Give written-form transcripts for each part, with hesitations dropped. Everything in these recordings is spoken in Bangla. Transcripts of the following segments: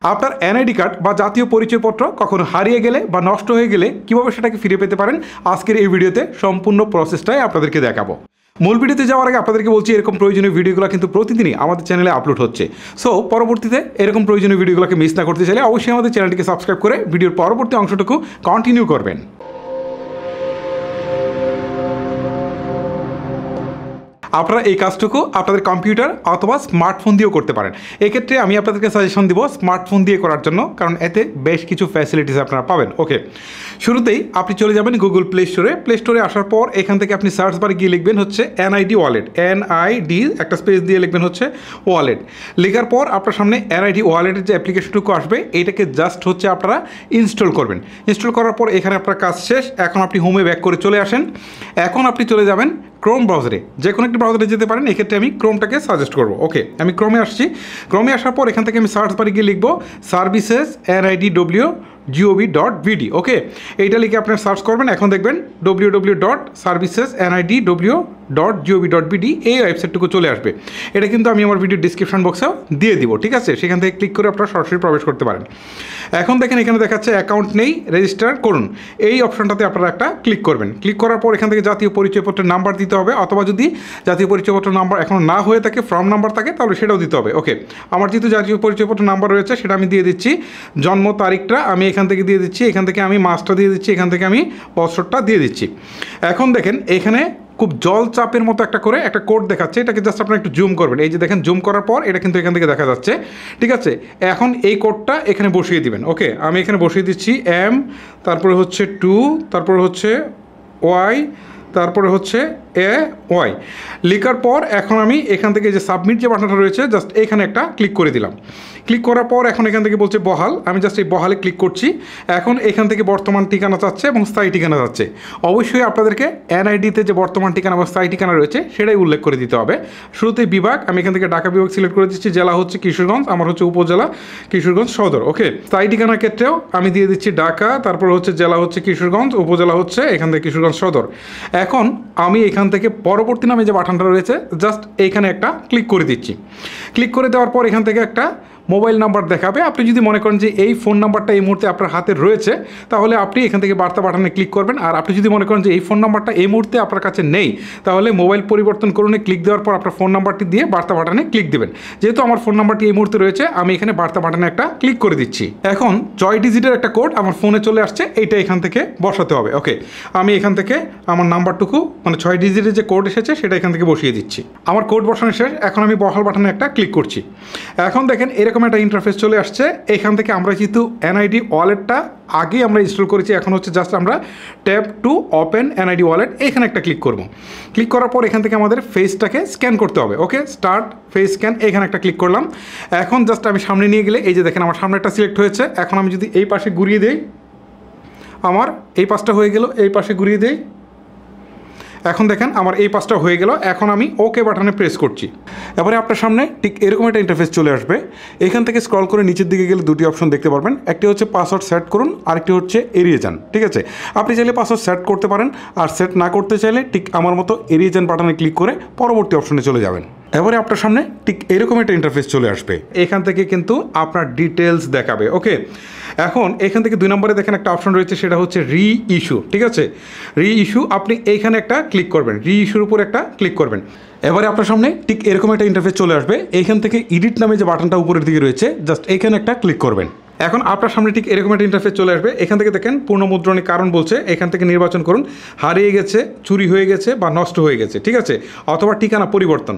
আপনার এনআইডি কার্ড বা জাতীয় পরিচয়পত্র কখনো হারিয়ে গেলে বা নষ্ট হয়ে গেলে কীভাবে সেটাকে ফিরে পেতে পারেন আজকের এই ভিডিওতে সম্পূর্ণ প্রসেসটাই আপনাদেরকে দেখাবো। মূল ভিডিওতে যাওয়ার আগে আপনাদেরকে বলছি এরকম প্রয়োজনীয় ভিডিওগুলো কিন্তু প্রতিদিনই আমাদের চ্যানেলে আপলোড হচ্ছে। সো পরবর্তীতে এরকম প্রয়োজনীয় ভিডিওগুলোকে মিস না করতে চাইলে অবশ্যই আমাদের চ্যানেলটিকে সাবস্ক্রাইব করে ভিডিওর পরবর্তী অংশটুকু কন্টিনিউ করবেন। আপনারা এই কাজটুকু আপনাদের কম্পিউটার অথবা স্মার্টফোন দিয়েও করতে পারেন। এক্ষেত্রে আমি আপনাদেরকে সাজেশন দিব স্মার্টফোন দিয়ে করার জন্য, কারণ এতে বেশ কিছু ফ্যাসিলিটিস আপনারা পাবেন। ওকে, শুরুতেই আপনি চলে যাবেন গুগল প্লে স্টোরে। প্লে স্টোরে আসার পর এখান থেকে আপনি সার্চ বারে গিয়ে লিখবেন হচ্ছে এনআইডি ওয়ালেট, এনআইডি একটা স্পেস দিয়ে লিখবেন হচ্ছে ওয়ালেট। লেখার পর আপনার সামনে এনআইডি ওয়ালেটের যে অ্যাপ্লিকেশনটুকু আসবে এইটাকে জাস্ট হচ্ছে আপনারা ইনস্টল করবেন। ইনস্টল করার পর এখানে আপনার কাজ শেষ। এখন আপনি হোমে ব্যাক করে চলে আসেন। এখন আপনি চলে যাবেন ক্রোম ব্রাউজারে, যে কোনো একটি ব্রাউজারে যেতে পারেন। এক্ষেত্রে আমি ক্রোমটাকে সাজেস্ট করবো। ওকে, আমি ক্রোমে আসছি। ক্রোমে আসার পর এখান থেকে আমি সার্চ বারে গিয়ে লিখবো সার্ভিসেস NIDW.gov.bd। ওকে, এইটা লিখে আপনার সার্চ করবেন। এখন দেখবেন www.services.NIDW.gov.bd এই ওয়েবসাইটটুকু চলে আসবে। এটা কিন্তু আমি আমার ভিডিও ডিসক্রিপশন বক্সেও দিয়ে দিব, ঠিক আছে? সেখান থেকে ক্লিক করে আপনারা সরাসরি প্রবেশ করতে পারেন। এখন দেখেন এখানে দেখাচ্ছে অ্যাকাউন্ট নেই, রেজিস্টার করুন। এই অপশনটাতে আপনারা একটা ক্লিক করবেন। ক্লিক করার পর এখান থেকে জাতীয় পরিচয়পত্রের নাম্বার দিতে হবে, অথবা যদি জাতীয় পরিচয়পত্র নাম্বার এখন না হয়ে থাকে, ফর্ম নাম্বার থাকে, তাহলে সেটাও দিতে হবে। ওকে, আমার যেহেতু জাতীয় পরিচয়পত্র নাম্বার রয়েছে সেটা আমি দিয়ে দিচ্ছি। জন্ম তারিখটা আমি এখান থেকে দিয়ে দিচ্ছি, এখান থেকে আমি মাসটা দিয়ে দিচ্ছি, এখান থেকে আমি বছরটা দিয়ে দিচ্ছি। এখন দেখেন এখানে খুব জল চাপের মতো একটা করে একটা কোড দেখাচ্ছে। এটাকে জাস্ট আপনারা একটু জুম করবেন। এই যে দেখেন, জুম করার পর এটা কিন্তু এখান থেকে দেখা যাচ্ছে, ঠিক আছে? এখন এই কোডটা এখানে বসিয়ে দিবেন। ওকে, আমি এখানে বসিয়ে দিচ্ছি M, তারপরে হচ্ছে 2, তারপরে হচ্ছে Y, তারপরে হচ্ছে AY। লেখার পর এখন আমি এখান থেকে যে সাবমিট যে বাটনটা রয়েছে জাস্ট এখানে একটা ক্লিক করে দিলাম। ক্লিক করার পর এখন এখান থেকে বলছে বহাল, আমি জাস্ট এই বহালে ক্লিক করছি। এখন এখান থেকে বর্তমান ঠিকানা চাচ্ছে এবং স্থায়ী ঠিকানা চাচ্ছে। অবশ্যই আপনাদেরকে এনআইডিতে যে বর্তমান ঠিকানা বা স্থায়ী ঠিকানা রয়েছে সেটাই উল্লেখ করে দিতে হবে। শুরুতে বিভাগ, আমি এখান থেকে ঢাকা বিভাগ সিলেক্ট করে দিচ্ছি। জেলা হচ্ছে কিশোরগঞ্জ, আমার হচ্ছে উপজেলা কিশোরগঞ্জ সদর। ওকে, স্থায়ী ঠিকানার ক্ষেত্রেও আমি দিয়ে দিচ্ছি ঢাকা, তারপর হচ্ছে জেলা হচ্ছে কিশোরগঞ্জ, উপজেলা হচ্ছে এখান থেকে কিশোরগঞ্জ সদর। এখন আমি এখান থেকে পরবর্তী নামে যে বাটনটা রয়েছে জাস্ট এইখানে একটা ক্লিক করে দিচ্ছি। ক্লিক করে দেওয়ার পর এখান থেকে একটা মোবাইল নাম্বার দেখাবে। আপনি যদি মনে করেন যে এই ফোন নাম্বারটা এই মুহূর্তে আপনার হাতে রয়েছে, তাহলে আপনি এখান থেকে বার্তা বাটনে ক্লিক করবেন। আর আপনি যদি মনে করেন যে এই ফোন নাম্বারটা এই মুহূর্তে আপনার কাছে নেই, তাহলে মোবাইল পরিবর্তন করুন, ক্লিক দেওয়ার পর আপনার ফোন নাম্বারটি দিয়ে বার্তা বাটনে ক্লিক দেবেন। যেহেতু আমার ফোন নাম্বারটি এই মুহূর্তে রয়েছে, আমি এখানে বার্তা বাটনে একটা ক্লিক করে দিচ্ছি। এখন 6 ডিজিটের একটা কোড আমার ফোনে চলে আসছে, এইটা এখান থেকে বসাতে হবে। ওকে, আমি এখান থেকে আমার নাম্বারটুকু মানে 6 ডিজিটের যে কোড এসেছে সেটা এখান থেকে বসিয়ে দিচ্ছি। আমার কোড বসানো শেষ। এখন আমি বহাল বাটনে একটা ক্লিক করছি। এখন দেখেন এরকম একটা ইন্টারফেস চলে আসছে। এখান থেকে আমরা যেহেতু এনআইডি ওয়ালেটটা আগে আমরা ইনস্টল করেছি, এখন হচ্ছে জাস্ট আমরা tap to open NID wallet এখানে একটা ক্লিক করব। ক্লিক করার পর এখান থেকে আমাদের ফেসটাকে স্ক্যান করতে হবে। ওকে, স্টার্ট ফেস স্ক্যান, এখানে একটা ক্লিক করলাম। এখন জাস্ট আমি সামনে নিয়ে গেলে এই যে দেখেন আমার সামনে একটা সিলেক্ট হয়েছে। এখন আমি যদি এই পাশে ঘুরিয়ে দিই, আমার এই পাশটা হয়ে গেল। এই পাশে ঘুরিয়ে দিই, এখন দেখেন আমার এই পাশটা হয়ে গেল। এখন আমি ওকে বাটনে প্রেস করছি। এবারে আপনার সামনে ঠিক এরকম একটা ইন্টারফেস চলে আসবে। এখান থেকে স্ক্রল করে নিচের দিকে গেলে দুটি অপশন দেখতে পারবেন। একটি হচ্ছে পাসওয়ার্ড সেট করুন, আরেকটি হচ্ছে এড়িয়ে যান, ঠিক আছে? আপনি চাইলে পাসওয়ার্ড সেট করতে পারেন, আর সেট না করতে চাইলে ঠিক আমার মতো এড়িয়ে যান বাটনে ক্লিক করে পরবর্তী অপশনে চলে যাবেন। এবারে আপনার সামনে ঠিক এরকম একটা ইন্টারফেস চলে আসবে। এখান থেকে কিন্তু আপনার ডিটেলস দেখাবে। ওকে, এখন এখান থেকে 2 নম্বরে দেখেন একটা অপশন রয়েছে, সেটা হচ্ছে রি ইস্যু, ঠিক আছে? রি ইস্যু, আপনি এইখানে একটা ক্লিক করবেন, রি ইস্যুর উপর একটা ক্লিক করবেন। এবারে আপনার সামনে ঠিক এরকম একটা ইন্টারফেস চলে আসবে। এইখান থেকে এডিট নামে যে বাটনটা উপরের দিকে রয়েছে জাস্ট এইখানে একটা ক্লিক করবেন। এখন আপনার সামনে ঠিক এরকম একটা ইন্টারফেস চলে আসবে। এখান থেকে দেখেন পুনর্মুদ্রণের কারণ বলছে, এখান থেকে নির্বাচন করুন হারিয়ে গেছে, চুরি হয়ে গেছে বা নষ্ট হয়ে গেছে, ঠিক আছে? অথবা ঠিকানা পরিবর্তন।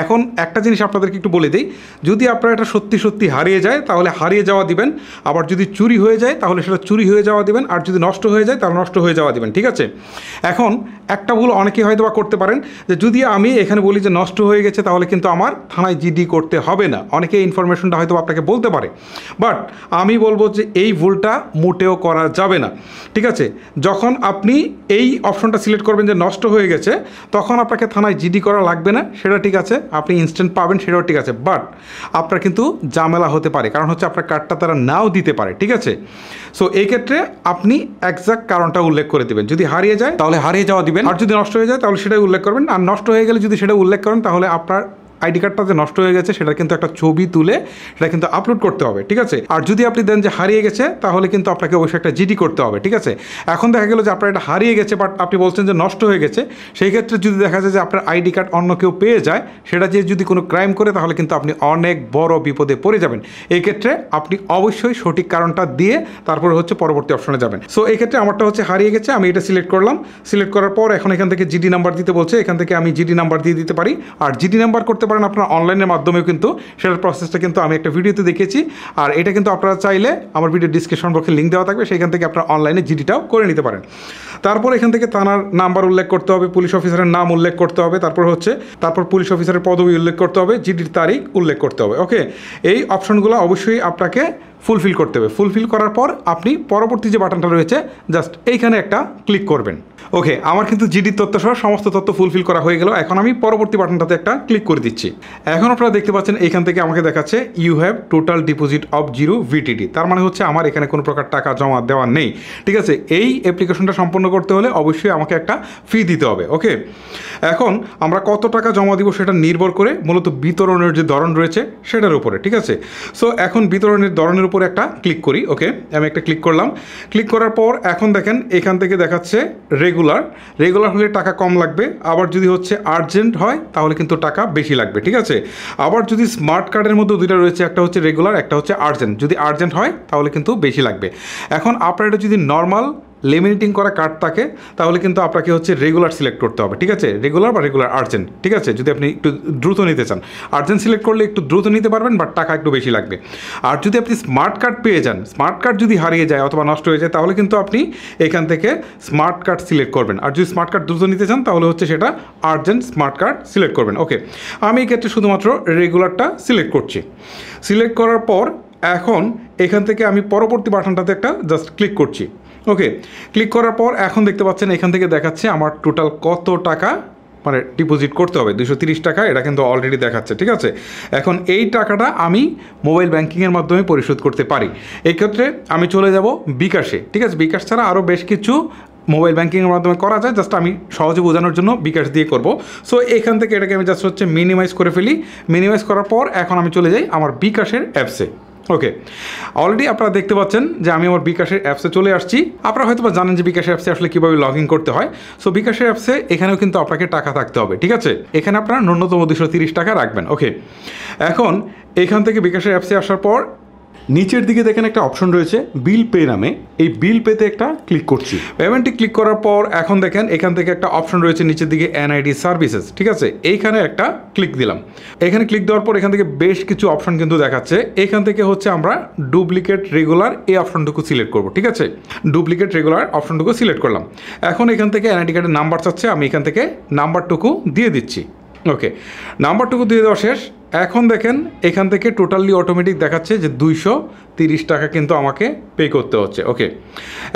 এখন একটা জিনিস আপনাদেরকে একটু বলে দিই, যদি আপনার এটা সত্যি সত্যি হারিয়ে যায় তাহলে হারিয়ে যাওয়া দিবেন, আবার যদি চুরি হয়ে যায় তাহলে সেটা চুরি হয়ে যাওয়া দিবেন, আর যদি নষ্ট হয়ে যায় তাহলে নষ্ট হয়ে যাওয়া দিবেন, ঠিক আছে? এখন একটা ভুল অনেকেই হয়তো বা করতে পারেন, যে যদি আমি এখানে বলি যে নষ্ট হয়ে গেছে তাহলে কিন্তু আমার থানায় জিডি করতে হবে না। অনেকে ইনফরমেশনটা হয়তো আপনাকে বলতে পারে, বাট আমি বলবো যে এই ভুলটা মোটেও করা যাবে না, ঠিক আছে? যখন আপনি এই অপশনটা সিলেক্ট করবেন যে নষ্ট হয়ে গেছে, তখন আপনাকে থানায় জিডি করা লাগবে না, সেটা ঠিক আছে, আপনি ইনস্ট্যান্ট পাবেন, সেটাও ঠিক আছে। বাট আপনার কিন্তু ঝামেলা হতে পারে, কারণ হচ্ছে আপনার কার্ডটা তারা নাও দিতে পারে, ঠিক আছে? সো এই ক্ষেত্রে আপনি এক্সাক্ট কারণটা উল্লেখ করে দেবেন। যদি হারিয়ে যায় তাহলে হারিয়ে যাওয়া দিবেন, আর যদি নষ্ট হয়ে যায় তাহলে সেটাই উল্লেখ করবেন। আর নষ্ট হয়ে গেলে যদি সেটা উল্লেখ করেন তাহলে আপনার আইডি কার্ডটা যে নষ্ট হয়ে গেছে সেটা কিন্তু একটা ছবি তুলে সেটা কিন্তু আপলোড করতে হবে, ঠিক আছে। আর যদি আপনি দেন যে হারিয়ে গেছে তাহলে কিন্তু আপনাকে অবশ্যই একটা জিডি করতে হবে, ঠিক আছে। এখন দেখা গেল যে আপনার এটা হারিয়ে গেছে বাট আপনি বলছেন যে নষ্ট হয়ে গেছে, সেই ক্ষেত্রে যদি দেখা যায় যে আপনার আইডি কার্ড অন্য কেউ পেয়ে যায়, সেটা যে যদি কোনো ক্রাইম করে তাহলে কিন্তু আপনি অনেক বড় বিপদে পড়ে যাবেন। এই ক্ষেত্রে আপনি অবশ্যই সঠিক কারণটা দিয়ে তারপরে হচ্ছে পরবর্তী অপশনে যাবেন। সো এই ক্ষেত্রে আমারটা হচ্ছে হারিয়ে গেছে, আমি এটা সিলেক্ট করলাম। সিলেক্ট করার পর এখন এখান থেকে জিডি নাম্বার দিতে বলছে, এখান থেকে আমি জিডি নাম্বার দিয়ে দিতে পারি। আর জিডি নাম্বার করতে পারেন আপনার অনলাইনের মাধ্যমেও, কিন্তু সেটার প্রসেসটা কিন্তু আমি একটা ভিডিওতে দেখেছি। আর এটা কিন্তু আপনারা চাইলে আমার ভিডিও ডিসক্রিপশন বক্সে লিঙ্ক দেওয়া থাকবে, সেখান থেকে আপনারা অনলাইনে জিডিটাও করে নিতে পারেন। তারপর এখান থেকে থানার নাম্বার উল্লেখ করতে হবে, পুলিশ অফিসারের নাম উল্লেখ করতে হবে, তারপর পুলিশ অফিসারের পদবি উল্লেখ করতে হবে, জিডির তারিখ উল্লেখ করতে হবে। ওকে, এই অপশনগুলো অবশ্যই আপনাকে ফুলফিল করতে হবে। ফুলফিল করার পর আপনি পরবর্তী যে বাটনটা রয়েছে জাস্ট এইখানে একটা ক্লিক করবেন। ওকে, আমার কিন্তু জিডির তথ্য সহ সমস্ত তথ্য ফুলফিল করা হয়ে গেল। এখন আমি পরবর্তী বাটনটাতে একটা ক্লিক করে দিচ্ছি। এখন আপনারা দেখতে পাচ্ছেন এখান থেকে আমাকে দেখাচ্ছে you have total deposit of 0 VTD। তার মানে হচ্ছে আমার এখানে কোনো প্রকার টাকা জমা দেওয়া নেই, ঠিক আছে। এই অ্যাপ্লিকেশনটা সম্পন্ন করতে হলে অবশ্যই আমাকে একটা ফি দিতে হবে। ওকে, এখন আমরা কত টাকা জমা দিব সেটা নির্ভর করে মূলত বিতরণের যে ধরন রয়েছে সেটার উপরে, ঠিক আছে। সো এখন বিতরণের ধরনের উপরে একটা ক্লিক করি। ওকে, আমি একটা ক্লিক করলাম। ক্লিক করার পর এখন দেখেন এখান থেকে দেখাচ্ছে রেগুলার হলে টাকা কম লাগবে, আবার যদি হচ্ছে আর্জেন্ট হয় তাহলে কিন্তু টাকা বেশি লাগবে, ঠিক আছে। আবার যদি স্মার্ট কার্ডের মধ্যে দুইটা রয়েছে, একটা হচ্ছে রেগুলার, একটা হচ্ছে আর্জেন্ট। যদি আর্জেন্ট হয় তাহলে কিন্তু বেশি লাগবে। এখন আপনার এটা যদি নর্মাল লেমিনেটিং করা কার্ড থাকে তাহলে কিন্তু আপনাকে হচ্ছে রেগুলার সিলেক্ট করতে হবে, ঠিক আছে। রেগুলার বা রেগুলার আর্জেন্ট, ঠিক আছে। যদি আপনি একটু দ্রুত নিতে চান, আর্জেন্ট সিলেক্ট করলে একটু দ্রুত নিতে পারবেন, বাট টাকা একটু বেশি লাগবে। আর যদি আপনি স্মার্ট কার্ড পেয়ে যান, স্মার্ট কার্ড যদি হারিয়ে যায় অথবা নষ্ট হয়ে যায় তাহলে কিন্তু আপনি এখান থেকে স্মার্ট কার্ড সিলেক্ট করবেন। আর যদি স্মার্ট কার্ড দ্রুত নিতে চান তাহলে হচ্ছে সেটা আর্জেন্ট স্মার্ট কার্ড সিলেক্ট করবেন। ওকে, আমি এই ক্ষেত্রে শুধুমাত্র রেগুলারটা সিলেক্ট করছি। সিলেক্ট করার পর এখন এখান থেকে আমি পরবর্তী বাটনটাতে একটা জাস্ট ক্লিক করছি। ওকে, ক্লিক করার পর এখন দেখতে পাচ্ছেন এখান থেকে দেখাচ্ছে আমার টোটাল কত টাকা মানে ডিপোজিট করতে হবে, 230 টাকা। এটা কিন্তু অলরেডি দেখাচ্ছে, ঠিক আছে। এখন এই টাকাটা আমি মোবাইল ব্যাংকিংয়ের মাধ্যমে পরিশোধ করতে পারি। এই ক্ষেত্রে আমি চলে যাব বিকাশে, ঠিক আছে। বিকাশ ছাড়া আরও বেশ কিছু মোবাইল ব্যাংকিংয়ের মাধ্যমে করা যায়, জাস্ট আমি সহজে বোঝানোর জন্য বিকাশ দিয়ে করব। সো এখান থেকে এটাকে আমি জাস্ট হচ্ছে মিনিমাইজ করে ফেলি। মিনিমাইজ করার পর এখন আমি চলে যাই আমার বিকাশের অ্যাপসে। ওকে, অলরেডি আপনারা দেখতে পাচ্ছেন যে আমি আমার বিকাশের অ্যাপসে চলে আসছি। আপনারা হয়তো বা জানেন যে বিকাশের অ্যাপসে আসলে কীভাবে লগ ইন করতে হয়। সো বিকাশের অ্যাপসে এখানেও কিন্তু আপনাকে টাকা থাকতে হবে, ঠিক আছে। এখানে আপনারা ন্যূনতম 230 টাকা রাখবেন। ওকে, এখন এখান থেকে বিকাশের অ্যাপসে আসার পর নিচের দিকে দেখেন একটা অপশন রয়েছে বিল পে নামে, এই বিল পেতে একটা ক্লিক করছি। পেমেন্টে ক্লিক করার পর এখন দেখেন এখান থেকে একটা অপশন রয়েছে নিচের দিকে এনআইডি সার্ভিসেস, ঠিক আছে। এইখানে একটা ক্লিক দিলাম। এখানে ক্লিক দেওয়ার পর এখান থেকে বেশ কিছু অপশন কিন্তু দেখাচ্ছে। এখান থেকে হচ্ছে আমরা ডুপ্লিকেট রেগুলার এই অপশনটুকু সিলেক্ট করব, ঠিক আছে। ডুপ্লিকেট রেগুলার অপশনটুকু সিলেক্ট করলাম। এখন এখান থেকে এনআইডি কার্ডের নাম্বার চাচ্ছে, আমি এখান থেকে নাম্বারটুকু দিয়ে দিচ্ছি। ওকে, নাম্বারটুকু দিয়ে দেওয়া শেষ। এখন দেখেন এখান থেকে টোটালি অটোমেটিক দেখাচ্ছে যে 230 টাকা কিন্তু আমাকে পে করতে হচ্ছে। ওকে,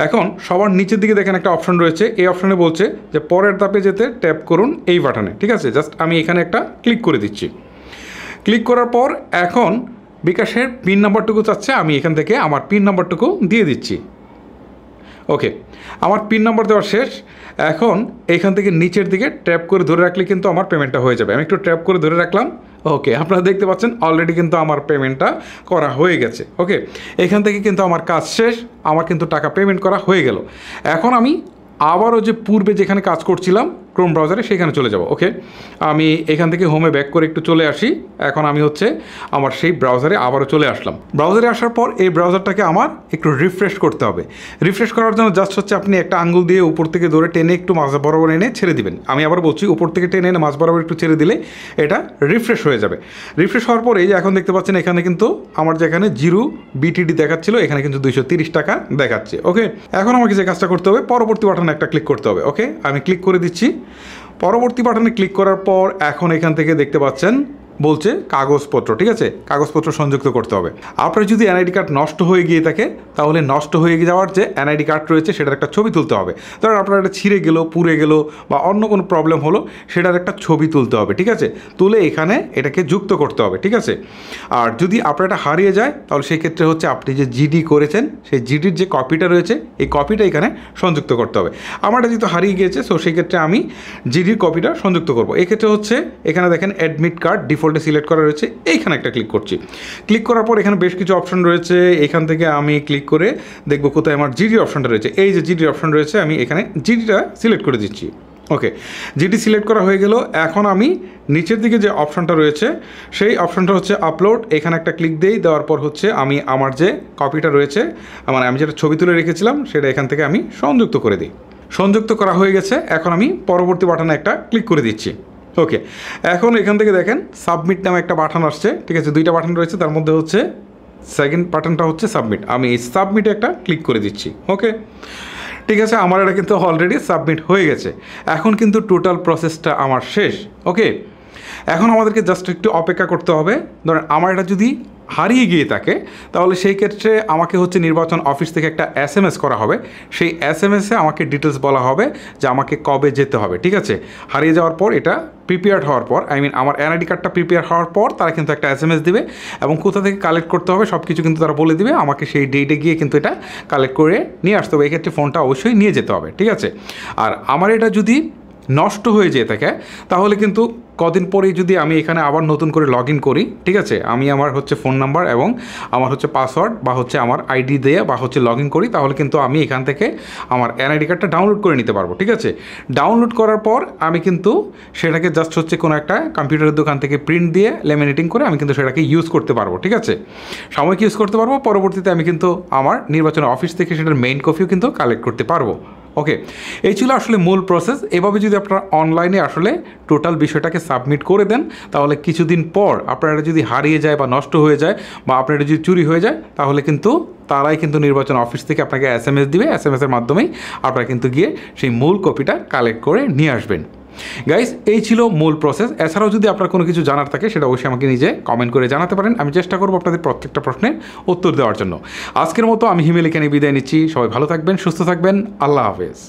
এখন সবার নিচের দিকে দেখেন একটা অপশন রয়েছে, এই অপশনে বলছে যে পরের ধাপে যেতে ট্যাপ করুন এই বাটনে, ঠিক আছে। জাস্ট আমি এখানে একটা ক্লিক করে দিচ্ছি। ক্লিক করার পর এখন বিকাশের পিন নাম্বারটুকু চাচ্ছে, আমি এখান থেকে আমার পিন নাম্বারটুকু দিয়ে দিচ্ছি। ওকে, আমার পিন নাম্বার দেওয়া শেষ। এখন এখান থেকে নিচের দিকে ট্যাপ করে ধরে রাখলে কিন্তু আমার পেমেন্টটা হয়ে যাবে। আমি একটু ট্যাপ করে ধরে রাখলাম। ওকে, আপনারা দেখতে পাচ্ছেন অলরেডি কিন্তু আমার পেমেন্টটা করা হয়ে গেছে। ওকে, এখান থেকে কিন্তু আমার কাজ শেষ, আমার কিন্তু টাকা পেমেন্ট করা হয়ে গেল। এখন আমি আবারও যে পূর্বে যেখানে কাজ করছিলাম ক্রোম ব্রাউজারে সেখানে চলে যাব। ওকে, আমি এখান থেকে হোমে ব্যাক করে একটু চলে আসি। এখন আমি হচ্ছে আমার সেই ব্রাউজারে আবারও চলে আসলাম। ব্রাউজারে আসার পর এই ব্রাউজারটাকে আমার একটু রিফ্রেশ করতে হবে। রিফ্রেশ করার জন্য জাস্ট হচ্ছে আপনি একটা আঙ্গুল দিয়ে উপর থেকে ধরে টেনে একটু মাঝ বরাবর এনে ছেড়ে দিবেন। আমি আবার বলছি উপর থেকে টেনে এনে মাঝ বরাবর একটু ছেড়ে দিলে এটা রিফ্রেশ হয়ে যাবে। রিফ্রেশ হওয়ার পরে এই যে এখন দেখতে পাচ্ছেন এখানে কিন্তু আমার যেখানে 0 BTD দেখাচ্ছিল এখানে কিন্তু 230 টাকা দেখাচ্ছে। ওকে, এখন আমাকে যে কাজটা করতে হবে পরবর্তী বাটনে একটা ক্লিক করতে হবে। ওকে, আমি ক্লিক করে দিচ্ছি। পরবর্তী বাটনে ক্লিক করার পর এখন এখান থেকে দেখতে পাচ্ছেন বলছে কাগজপত্র, ঠিক আছে। কাগজপত্র সংযুক্ত করতে হবে। আপনার যদি এনআইডি কার্ড নষ্ট হয়ে গিয়ে থাকে তাহলে নষ্ট হয়ে যাওয়ার যে এনআইডি কার্ড রয়েছে সেটার একটা ছবি তুলতে হবে। ধরুন আপনার এটা ছিঁড়ে গেলো, পুড়ে গেলো বা অন্য কোনো প্রবলেম হলো, সেটার একটা ছবি তুলতে হবে, ঠিক আছে। তুলে এখানে এটাকে যুক্ত করতে হবে, ঠিক আছে। আর যদি আপনার এটা হারিয়ে যায় তাহলে সেই ক্ষেত্রে হচ্ছে আপনি যে জিডি করেছেন সেই জিডির যে কপিটা রয়েছে এই কপিটা এখানে সংযুক্ত করতে হবে। আমার এটা যেহেতু হারিয়ে গিয়েছে সো সেই ক্ষেত্রে আমি জিডির কপিটা সংযুক্ত করবো। এক্ষেত্রে হচ্ছে এখানে দেখেন অ্যাডমিট কার্ড ডিফল্ট ডিফল্টে সিলেক্ট করা রয়েছে, এইখানে একটা ক্লিক করছি। ক্লিক করার পর এখানে বেশ কিছু অপশন রয়েছে, এখান থেকে আমি ক্লিক করে দেখব কোথায় আমার জিডি অপশনটা রয়েছে। এই যে জিডি অপশন রয়েছে, আমি এখানে জিডিটা সিলেক্ট করে দিচ্ছি। ওকে, জিডি সিলেক্ট করা হয়ে গেল। এখন আমি নিচের দিকে যে অপশনটা রয়েছে সেই অপশনটা হচ্ছে আপলোড, এখানে একটা ক্লিক দিই। দেওয়ার পর হচ্ছে আমি আমার যে কপিটা রয়েছে, মানে আমি যেটা ছবি তুলে রেখেছিলাম সেটা এখান থেকে আমি সংযুক্ত করে দিই। সংযুক্ত করা হয়ে গেছে। এখন আমি পরবর্তী বাটনে একটা ক্লিক করে দিচ্ছি। ওকে, এখন এখান থেকে দেখেন সাবমিট নামে একটা বাটন আসছে, ঠিক আছে, দুইটা বাটন রয়েছে, তার মধ্যে হচ্ছে সেকেন্ড বাটনটা হচ্ছে সাবমিট। আমি এই সাবমিটে একটা ক্লিক করে দিচ্ছি। ওকে, ঠিক আছে, আমার এটা কিন্তু অলরেডি সাবমিট হয়ে গেছে। এখন কিন্তু টোটাল প্রসেসটা আমার শেষ। ওকে, এখন আমাদেরকে জাস্ট একটু অপেক্ষা করতে হবে। ধরেন আমার এটা যদি হারিয়ে গিয়ে থাকে তাহলে সেই ক্ষেত্রে আমাকে হচ্ছে নির্বাচন অফিস থেকে একটা SMS করা হবে। সেই SMS-এ আমাকে ডিটেলস বলা হবে যে আমাকে কবে যেতে হবে, ঠিক আছে। হারিয়ে যাওয়ার পর এটা প্রিপেয়ার্ড হওয়ার পর, আমার NID কার্ডটা প্রিপেয়ার হওয়ার পর তারা কিন্তু একটা SMS দিবে এবং কোথা থেকে কালেক্ট করতে হবে সব কিছু কিন্তু তারা বলে দিবে। আমাকে সেই ডেটে গিয়ে কিন্তু এটা কালেক্ট করে নিয়ে আসতে হবে। এক্ষেত্রে ফোনটা অবশ্যই নিয়ে যেতে হবে, ঠিক আছে। আর আমার এটা যদি নষ্ট হয়ে যেয়ে থাকে তাহলে কিন্তু কদিন পরেই যদি আমি এখানে আবার নতুন করে লগ ইন করি, ঠিক আছে, আমি আমার হচ্ছে ফোন নাম্বার এবং আমার হচ্ছে পাসওয়ার্ড বা হচ্ছে আমার ID দিয়ে বা হচ্ছে লগ ইন করি, তাহলে কিন্তু আমি এখান থেকে আমার NID কার্ডটা ডাউনলোড করে নিতে পারবো, ঠিক আছে। ডাউনলোড করার পর আমি কিন্তু সেটাকে জাস্ট হচ্ছে কোনো একটা কম্পিউটারের দোকান থেকে প্রিন্ট দিয়ে লেমিনেটিং করে আমি কিন্তু সেটাকে ইউজ করতে পারবো, ঠিক আছে, সাময়িক ইউজ করতে পারবো। পরবর্তীতে আমি কিন্তু আমার নির্বাচনের অফিস থেকে সেটার মেইন কপিও কিন্তু কালেক্ট করতে পারবো। ওকে, এই ছিল আসলে মূল প্রসেস। এভাবে যদি আপনারা অনলাইনে আসলে টোটাল বিষয়টাকে সাবমিট করে দেন তাহলে কিছুদিন পর আপনার এটা যদি হারিয়ে যায় বা নষ্ট হয়ে যায় বা আপনার এটা যদি চুরি হয়ে যায় তাহলে কিন্তু তারাই কিন্তু নির্বাচন অফিস থেকে আপনাকে SMS দিবে। SMS-এর মাধ্যমেই আপনারা কিন্তু গিয়ে সেই মূল কপিটা কালেক্ট করে নিয়ে আসবেন। গাইস, এই ছিল মূল প্রসেস। এছাড়াও যদি আপনার কোনো কিছু জানার থাকে সেটা অবশ্যই আমাকে নিজে কমেন্ট করে জানাতে পারেন। আমি চেষ্টা করবো আপনাদের প্রত্যেকটা প্রশ্নের উত্তর দেওয়ার জন্য। আজকের মতো আমি হিমেল এখানে বিদায় নিচ্ছি। সবাই ভালো থাকবেন, সুস্থ থাকবেন। আল্লাহ হাফেজ।